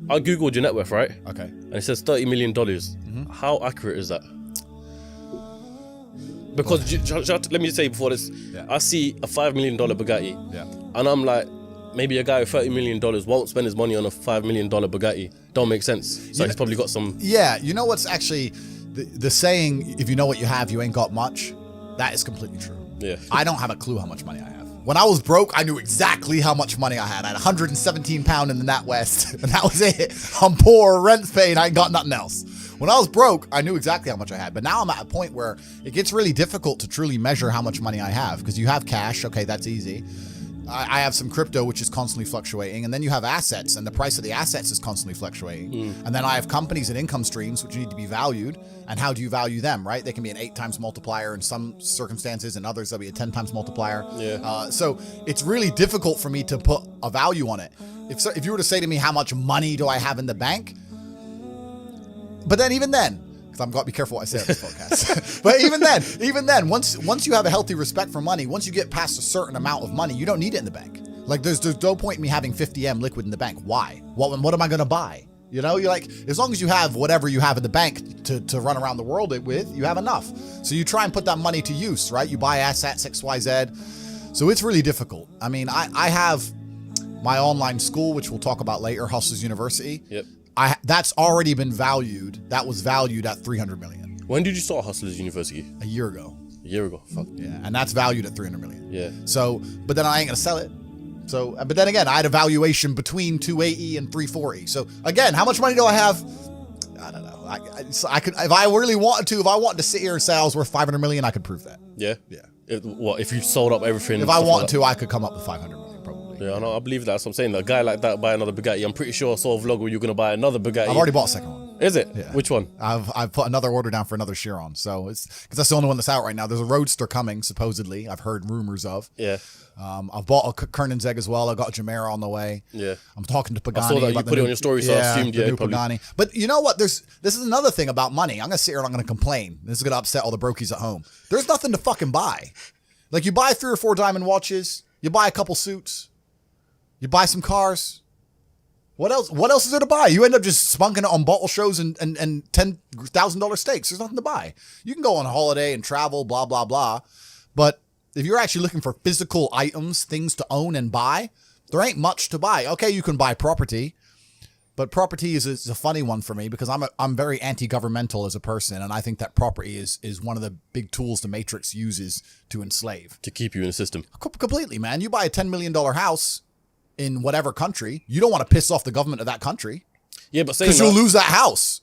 I googled your net worth, right? Okay. And it says $30 million. How accurate is that? Because let me say before this, I see a $5 million Bugatti, and I'm like, maybe a guy with $30 million won't spend his money on a $5 million Bugatti. Don't make sense. So he's probably got some. Yeah, you know what's actually the saying? If you know what you have, you ain't got much. That is completely true. Yeah. I don't have a clue how much money I have. When I was broke, I knew exactly how much money I had. I had 117 pound in the NatWest, and that was it. I'm poor, rent's paid, I ain't got nothing else. When I was broke, I knew exactly how much I had. But now I'm at a point where it gets really difficult to truly measure how much money I have, because you have cash. Okay, that's easy. I have some crypto, which is constantly fluctuating. And then you have assets, and the price of the assets is constantly fluctuating. And then I have companies and income streams, which need to be valued. And how do you value them, right? They can be an 8 times multiplier in some circumstances, and others they'll be a 10 times multiplier. So it's really difficult for me to put a value on it. If you were to say to me, how much money do I have in the bank? But then even then, because I've got to be careful what I say on this podcast. But even then, once you have a healthy respect for money, once you get past a certain amount of money, you don't need it in the bank. Like there's no point in me having 50M liquid in the bank. Why? What am I going to buy? You know, you're like, as long as you have whatever you have in the bank to run around the world with, you have enough. So you try and put that money to use, right? You buy assets, XYZ. So it's really difficult. I mean, I have my online school, which we'll talk about later, Hustlers University. Yep. That's already been valued. That was valued at 300 million. When did you start Hustlers University? A year ago. A year ago. Fuck. Yeah, and that's valued at 300 million. Yeah. So, but then I ain't gonna sell it. So, but then again, I had a valuation between 280 and 340. So again, how much money do I have? I don't know. I could, if I really wanted to, if I wanted to sit here and say I was worth 500 million, I could prove that. Yeah. Yeah. If you sold up everything? If I wanted to, I could come up with 500 million. Yeah, I believe that. So I'm saying that a guy like that buy another Bugatti. I'm pretty sure I saw a vlog where you're gonna buy another Bugatti. I've already bought a second one. Is it? Yeah. Which one? I've put another order down for another Chiron. So it's because that's the only one that's out right now. There's a Roadster coming, supposedly. I've heard rumors of. Yeah. I've bought a Kernan's Egg as well. I got a Jamera on the way. Yeah. I'm talking to Pagani. I saw that you put it on your story, so I assumed the new probably. Pagani. But you know what? This is another thing about money. I'm gonna sit here and I'm gonna complain. This is gonna upset all the brokies at home. There's nothing to fucking buy. Like you buy 3 or 4 diamond watches. You buy a couple suits. You buy some cars. What else? What else is there to buy? You end up just spunking it on bottle shows and $10,000 steaks. There's nothing to buy. You can go on holiday and travel, blah, blah, blah. But if you're actually looking for physical items, things to own and buy, there ain't much to buy. Okay, you can buy property, but property is a funny one for me because I'm very anti-governmental as a person, and I think that property is one of the big tools the Matrix uses to enslave. To keep you in the system. Completely, man. You buy a $10 million house in whatever country, you don't want to piss off the government of that country. Yeah, but because you'll lose that house.